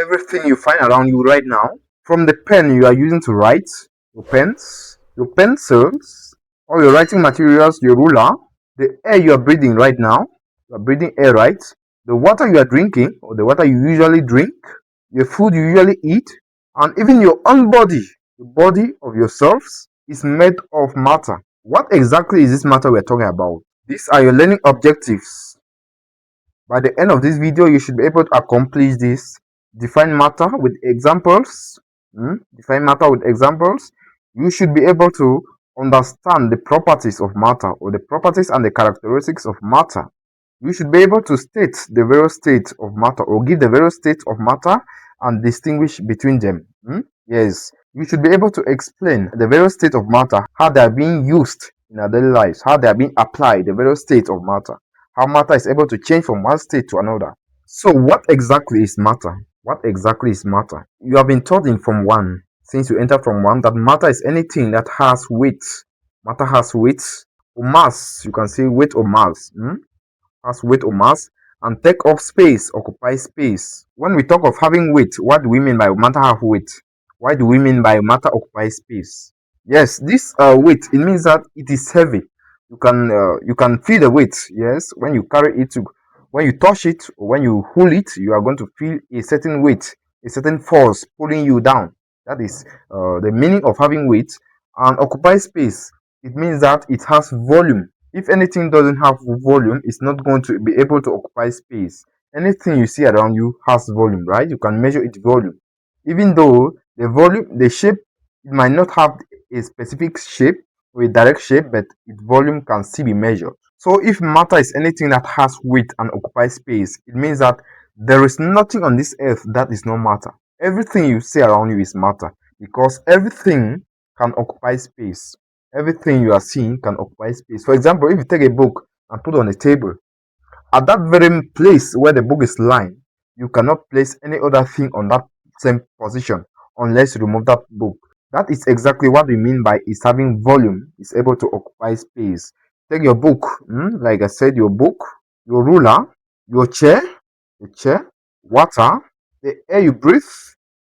everything you find around you right now, from the pen you are using to write, your pens, your pencils, all your writing materials, your ruler, the air you are breathing right now, you are breathing air, right? The water you are drinking, or the water you usually drink, your food you usually eat, and even your own body, the body of yourselves, is made of matter. What exactly is this matter we're talking about? These are your learning objectives. By the end of this video, you should be able to accomplish this. Define matter with examples. Define matter with examples. You should be able to understand the properties of matter, or the properties and the characteristics of matter. You should be able to state the various states of matter, or give the various states of matter and distinguish between them. Yes, you should be able to explain the various states of matter, how they are being used in our daily lives, how they are being applied, the various states of matter, how matter is able to change from one state to another. So what exactly is matter? What exactly is matter? You have been taught in Form 1, since you enter Form 1, that matter is anything that has weight. Matter has weight or mass. You can say weight or mass. Has weight or mass, and take up space, occupy space. When we talk of having weight, what do we mean by matter have weight? Why do we mean by matter occupy space? Yes, this weight, it means that it is heavy. You can feel the weight. Yes, when you carry it, when you touch it, or when you hold it, you are going to feel a certain weight, a certain force pulling you down. That is the meaning of having weight. And occupy space, it means that it has volume. If anything doesn't have volume, it's not going to be able to occupy space. Anything you see around you has volume, right? You can measure its volume. Even though the volume, the shape, it might not have a specific shape or a direct shape, but its volume can still be measured. So if matter is anything that has weight and occupies space, it means that there is nothing on this earth that is not matter. Everything you see around you is matter, because everything can occupy space. Everything you are seeing can occupy space. For example, if you take a book and put it on a table, at that very place where the book is lying, you cannot place any other thing on that same position unless you remove that book. That is exactly what we mean by is having volume, is able to occupy space. Take your book, like I said, your book, your ruler, your chair, water, the air you breathe,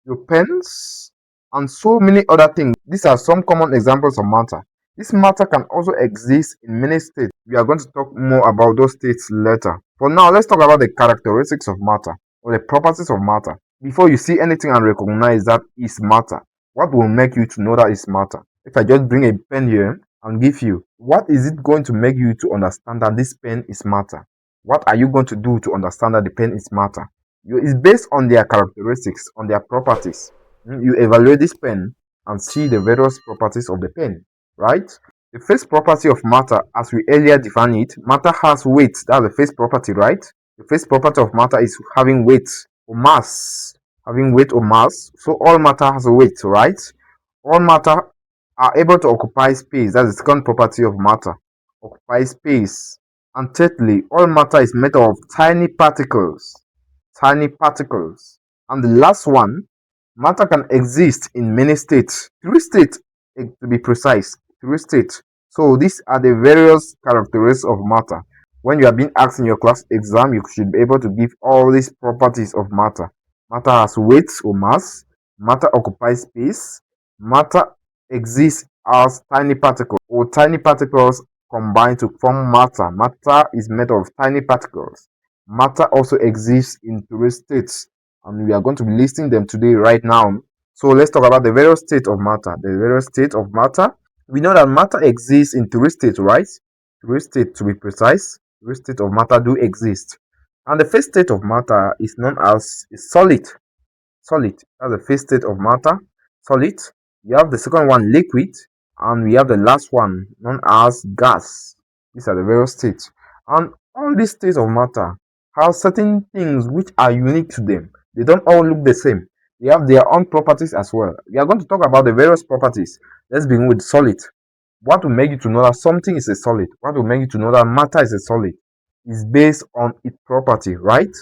your pens, and so many other things. These are some common examples of matter. This matter can also exist in many states. We are going to talk more about those states later. For now, let's talk about the characteristics of matter, or the properties of matter. Before you see anything and recognize that is matter, what will make you to know that is matter? If I just bring a pen here and give you, what is it going to make you to understand that this pen is matter? What are you going to do to understand that the pen is matter? It's based on their characteristics, on their properties. You evaluate this pen and see the various properties of the pen, right? The first property of matter, as we earlier defined it, matter has weight. That's the first property, right? The first property of matter is having weight or mass. Having weight or mass. So all matter has a weight, right? All matter are able to occupy space. That's the second property of matter. Occupy space. And thirdly, all matter is made of tiny particles. Tiny particles. And the last one, matter can exist in many states. 3 states, to be precise. 3 states. So these are the various characteristics of matter. When you are being asked in your class exam, you should be able to give all these properties of matter. Matter has weight or mass. Matter occupies space. Matter exists as tiny particles, or tiny particles combine to form matter. Matter is made of tiny particles. Matter also exists in 3 states, and we are going to be listing them today right now. So let's talk about the various states of matter. The various states of matter. We know that matter exists in 3 states, right? 3 states to be precise. 3 states of matter do exist. And the first state of matter is known as solid. Solid. That's the first state of matter. Solid. You have the second one, liquid. And we have the last one, known as gas. These are the various states. And all these states of matter have certain things which are unique to them. They don't all look the same. They have their own properties as well. We are going to talk about the various properties. Let's begin with solid. What will make you to know that something is a solid? What will make you to know that matter is a solid? Is based on its property, right?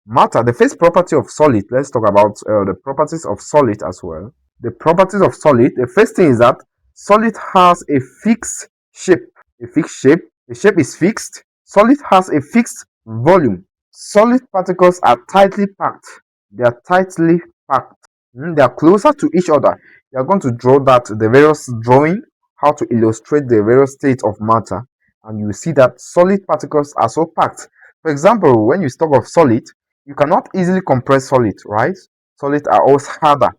Matter, the first property of solid. Let's talk about the properties of solid as well. The properties of solid, the first thing is that solid has a fixed shape. A fixed shape. The shape is fixed. Solid has a fixed volume. Solid particles are tightly packed. They are tightly packed. They are closer to each other. You are going to draw that the various drawing, how to illustrate the various states of matter, and you see that solid particles are so packed. For example, when you talk of solid, you cannot easily compress solid, right? Solids are always harder.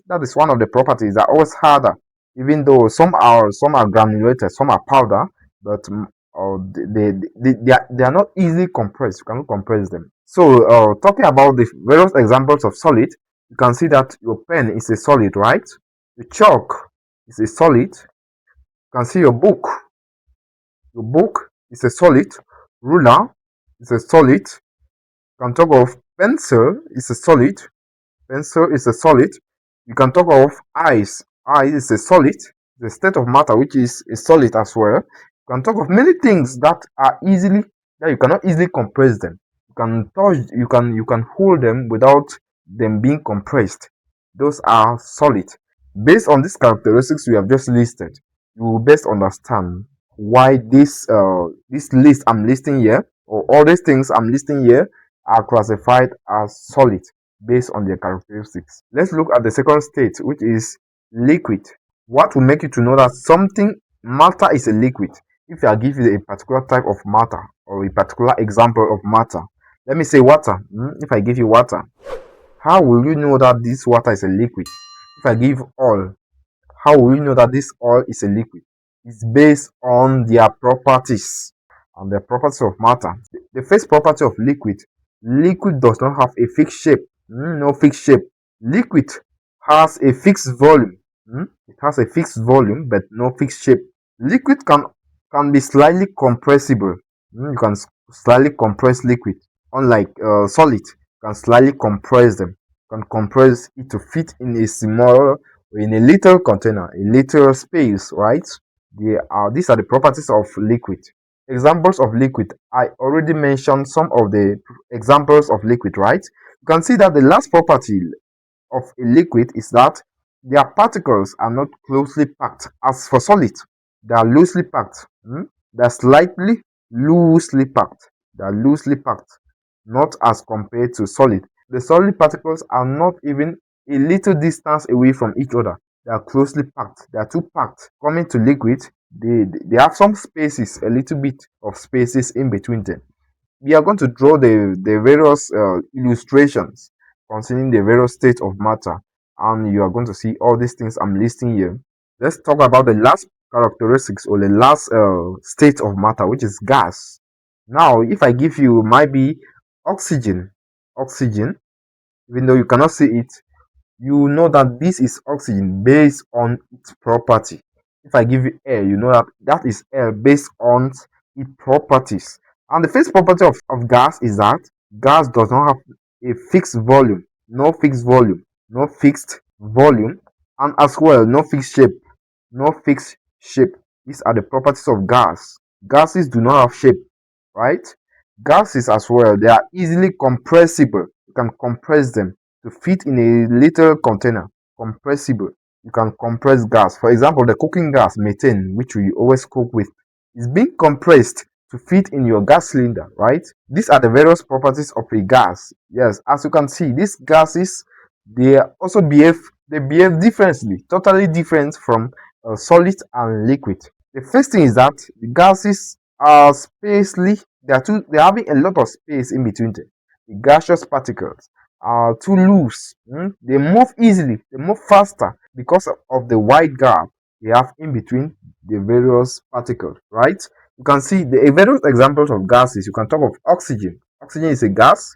That is one of the properties. They are always harder, even though some are granulated, some are powder, but they are not easily compressed. You cannot compress them. So, talking about the various examples of solid, you can see that your pen is a solid, right? The chalk is a solid. You can see your book. Your book is a solid. Ruler is a solid. You can talk of pencil is a solid. Pencil is a solid. You can talk of ice. Ice is a solid. The state of matter, which is a solid as well. You can talk of many things that you cannot easily compress them. You can touch, you can hold them without them being compressed. Those are solid. Based on these characteristics we have just listed, you will best understand why this list I'm listing here, or all these things I'm listing here, are classified as solid based on their characteristics. Let's look at the second state, which is liquid. What will make you to know that something matter is a liquid? If I give you a particular type of matter or a particular example of matter, let me say water. If I give you water, how will you know that this water is a liquid? If I give oil, how will you know that this oil is a liquid? It's based on their properties and the properties of matter. The first property of liquid does not have a fixed shape. No fixed shape. Liquid has a fixed volume. It has a fixed volume but no fixed shape. Liquid can be slightly compressible. You can slightly compress liquid, unlike solid. You can slightly compress them. You can compress it to fit in a small, in a little container, a little space, right? These are the properties of liquid. Examples of liquid. I already mentioned some of the examples of liquid, right? You can see that the last property of a liquid is that their particles are not closely packed. As for solid, they are loosely packed. They are slightly loosely packed. They are loosely packed, not as compared to solid. The solid particles are not even a little distance away from each other. They are closely packed. They are too packed. Coming to liquid, they have some spaces, a little bit of spaces in between them. We are going to draw the various illustrations concerning the various states of matter, and you are going to see all these things I'm listing here. Let's talk about the last characteristics or the last state of matter, which is gas. Now, if I give you might be oxygen, even though you cannot see it, you know that this is oxygen based on its property. If I give you air, you know that that is air based on its properties. And the first property of gas is that gas does not have a fixed volume, no fixed volume, no fixed volume, and as well no fixed shape, no fixed shape. These are the properties of gas. Gases do not have shape, right? Gases as well, they are easily compressible. You can compress them to fit in a little container. Compressible. You can compress gas. For example, the cooking gas, methane, which we always cook with, is being compressed to fit in your gas cylinder, right? These are the various properties of a gas. Yes, as you can see, these gases, they also behave differently, totally different from solid and liquid. The first thing is that the gases are spacely, they're having a lot of space in between them. The gaseous particles are too loose. They move easily, they move faster because of the wide gap they have in between the various particles, right? You can see the various examples of gases. You can talk of oxygen. Oxygen is a gas.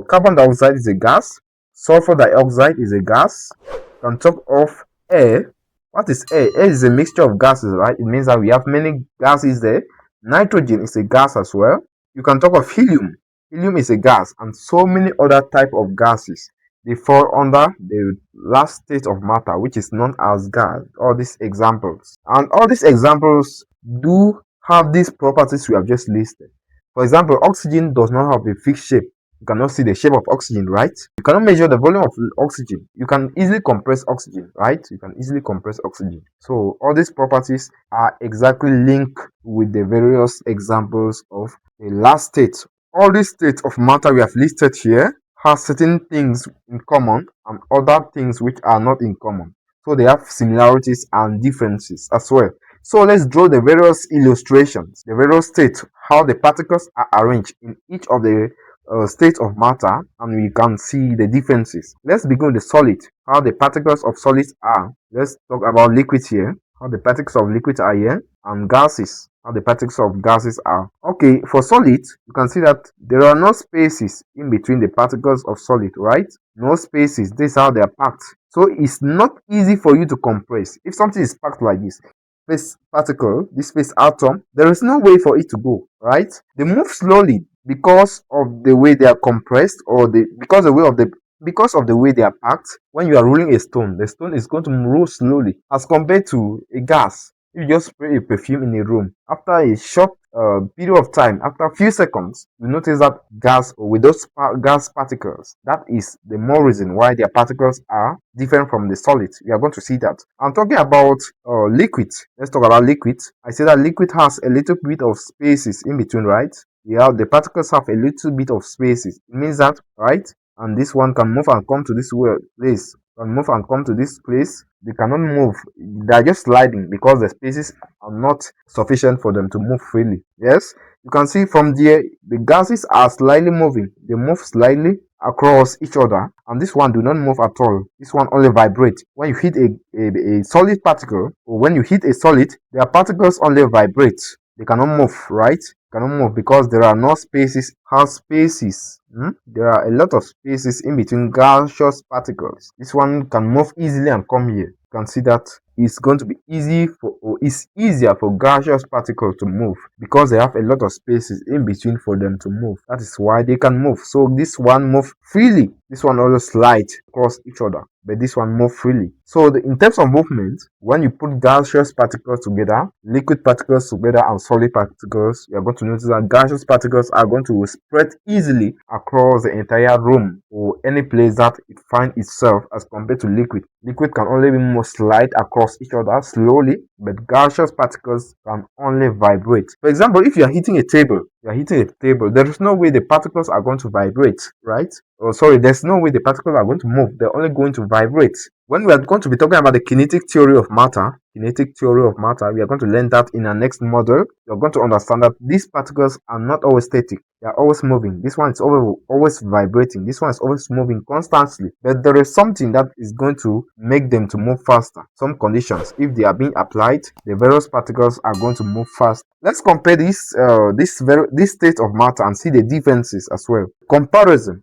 Carbon dioxide is a gas. Sulfur dioxide is a gas. You can talk of air. What is air? Air is a mixture of gases, right? It means that we have many gases there. Nitrogen is a gas as well. You can talk of helium. Helium is a gas, and so many other type of gases. They fall under the last state of matter, which is known as gas. All these examples, and all these examples do have these properties we have just listed. For example, oxygen does not have a fixed shape. You cannot see the shape of oxygen, right? You cannot measure the volume of oxygen. You can easily compress oxygen, right? You can easily compress oxygen. So all these properties are exactly linked with the various examples of the last state. All these states of matter we have listed here has certain things in common and other things which are not in common. So they have similarities and differences as well. So let's draw the various illustrations, the various states, how the particles are arranged in each of the states of matter, and we can see the differences. Let's begin with the solid, how the particles of solids are. Let's talk about liquids here, how the particles of liquids are here, and gases, how the particles of gases are. Okay, for solids, you can see that there are no spaces in between the particles of solid, right? No spaces. This is how they are packed. So it's not easy for you to compress. If something is packed like this, space particle, this space atom, there is no way for it to go, right? They move slowly because of the way they are compressed, or because of the way they are packed. When you are rolling a stone, the stone is going to roll slowly as compared to a gas. If you just spray a perfume in a room, after a short period of time, after a few seconds, you notice that gas, or with those gas particles, that is the more reason why their particles are different from the solids. We are going to see that. I'm talking about liquids. Let's talk about liquids. I say that liquid has a little bit of spaces in between, right? Yeah, the particles have a little bit of spaces. It means that, right? And this one can move and come to this place, can move and come to this place. They cannot move. They are just sliding because the spaces are not sufficient for them to move freely. Yes, you can see from there the gases are slightly moving. They move slightly across each other, and this one do not move at all. This one only vibrate. When you hit a solid particle, or when you hit a solid, their particles only vibrate. They cannot move, right? Cannot move because there are no spaces. There are a lot of spaces in between gaseous particles. This one can move easily and come here. You can see that it's going to be it's easier for gaseous particles to move because they have a lot of spaces in between for them to move. That is why they can move. So this one move freely. This one also slide across each other, but this one move freely. So in terms of movement, when you put gaseous particles together, liquid particles together, and solid particles, you are going to notice that gaseous particles are going to spread easily across the entire room or any place that it finds itself, as compared to liquid. Liquid can only be more slide across each other slowly, but gaseous particles can only vibrate. For example, if you are hitting a table, there is no way the particles are going to vibrate, right? Oh, sorry, there's no way the particles are going to move. They're only going to vibrate. When we are going to be talking about the kinetic theory of matter, we are going to learn that in our next module. You're going to understand that these particles are not always static. They are always moving. This one is always vibrating. This one is always moving constantly. But there is something that is going to make them to move faster. Some conditions, if they are being applied, the various particles are going to move fast. Let's compare this state of matter and see the differences as well. Comparison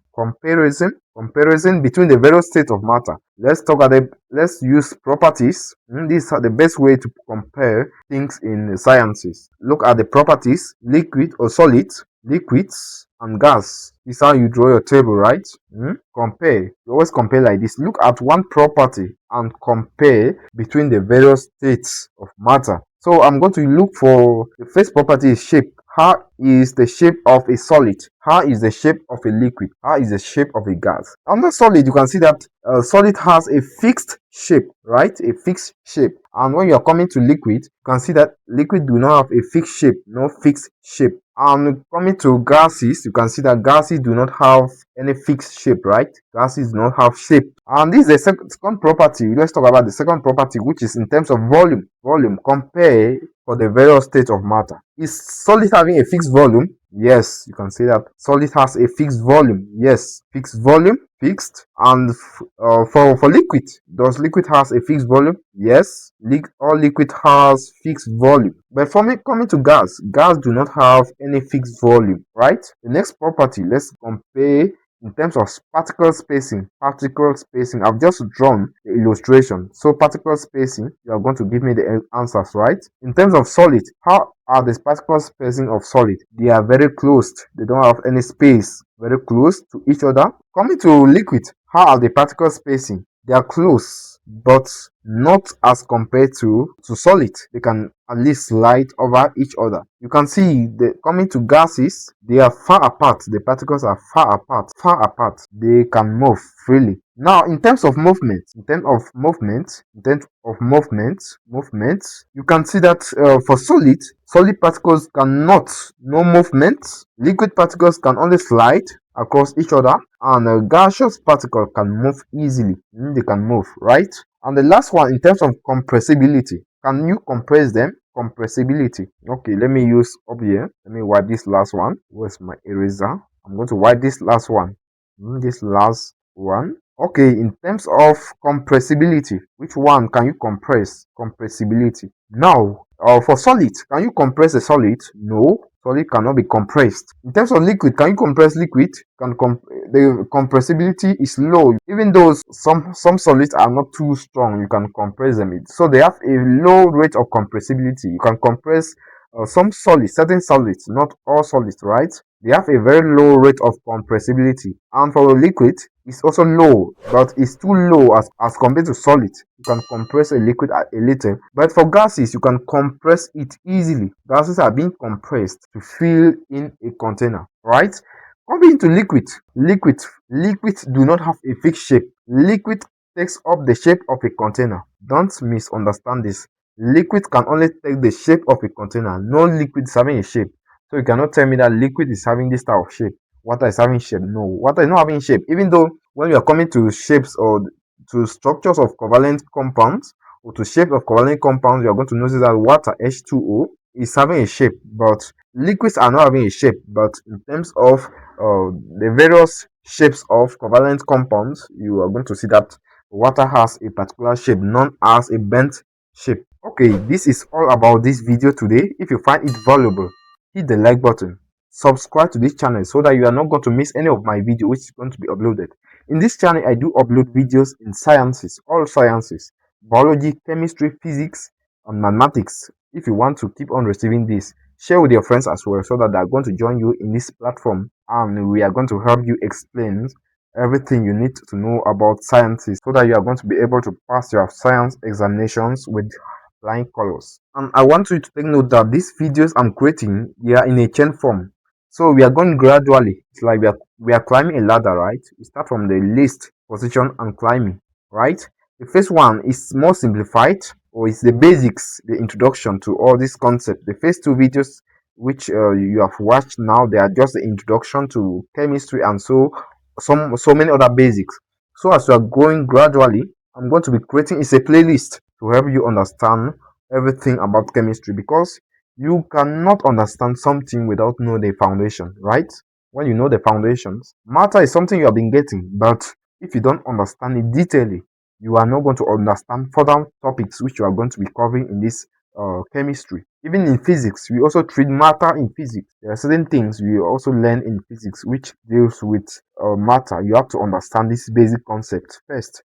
between the various states of matter. Let's use properties. These are the best way to compare things in the sciences. Look at the properties: liquid or solid, liquids, and gas. This is how you draw your table, right? Compare. You always compare like this. Look at one property and compare between the various states of matter. So I'm going to look for the first property is shape. How is the shape of a solid? How is the shape of a liquid? How is the shape of a gas? Under solid, you can see that solid has a fixed shape, right? A fixed shape. And when you are coming to liquid, you can see that liquid do not have a fixed shape, no fixed shape. And coming to gases, you can see that gases do not have any fixed shape, right? Gases do not have shape. And this is the second property. Let's talk about the second property, which is in terms of volume. Compare for the various states of matter. Is solid having a fixed volume? Yes, you can see that solid has a fixed volume. Yes, fixed volume, fixed. And for liquid, does liquid has a fixed volume? Yes, all liquid has fixed volume. But for me, coming to gas do not have any fixed volume, right? The next property, let's compare in terms of particle spacing. I've just drawn the illustration. So particle spacing, you are going to give me the answers, right? In terms of solid, how are the particle spacing of solid? They are very close. They don't have any space. Very close to each other. Coming to liquid, how are the particle spacing? They are close, but not as compared to solid. They can at least slide over each other. You can see coming to gases, they are far apart. The particles are far apart. They can move freely. Now, in terms of movement, you can see that for solid particles no movement. Liquid particles can only slide across each other, and a gaseous particle can move easily. They can move, right? And the last one, in terms of compressibility, can you compress them? Compressibility. Okay, let me use up here. Let me wipe this last one. Where's my eraser? I'm going to wipe this last one. This last one. Okay, in terms of compressibility, which one can you compress? Compressibility. Now, for solid, can you compress a solid? No, solid cannot be compressed. In terms of liquid, can you compress liquid? The compressibility is low. Even though some solids are not too strong, you can compress them. So they have a low rate of compressibility. You can compress some solids, certain solids, not all solids, right? They have a very low rate of compressibility. And for a liquid, it's also low, but it's too low as compared to solid. You can compress a liquid a little, but for gases, you can compress it easily. Gases are being compressed to fill in a container, right? Coming to liquid. Liquids do not have a fixed shape. Liquid takes up the shape of a container. Don't misunderstand this. Liquid can only take the shape of a container. No liquid is having a shape. So you cannot tell me that liquid is having this type of shape. Water is having shape. No, water is not having shape. Even though when you are coming to shapes or to structures of covalent compounds or to shapes of covalent compounds, you are going to notice that water H2O is having a shape, but liquids are not having a shape. But in terms of the various shapes of covalent compounds, you are going to see that water has a particular shape, known as a bent shape. Okay, this is all about this video today. If you find it valuable, hit the like button, subscribe to this channel so that you are not going to miss any of my video which is going to be uploaded. In this channel, I do upload videos in sciences, all sciences, biology, chemistry, physics, and mathematics. If you want to keep on receiving this, share with your friends as well so that they are going to join you in this platform, and we are going to help you explain everything you need to know about sciences so that you are going to be able to pass your science examinations with flying colors. And I want you to take note that these videos I'm creating, they are in a chain form. So we are going gradually. It's like we are climbing a ladder, right? We start from the least position and climbing, right? The first one is more simplified, or it's the basics, the introduction to all this concept. The first two videos which you have watched now, they are just the introduction to chemistry and so many other basics. So as you are going gradually, I'm going to be creating is a playlist to help you understand everything about chemistry, because you cannot understand something without knowing the foundation, right? When you know the foundations, matter is something you have been getting, but if you don't understand it detailedly, you are not going to understand further topics which you are going to be covering in this chemistry. Even in physics, we also treat matter in physics. There are certain things we also learn in physics which deals with matter. You have to understand this basic concept first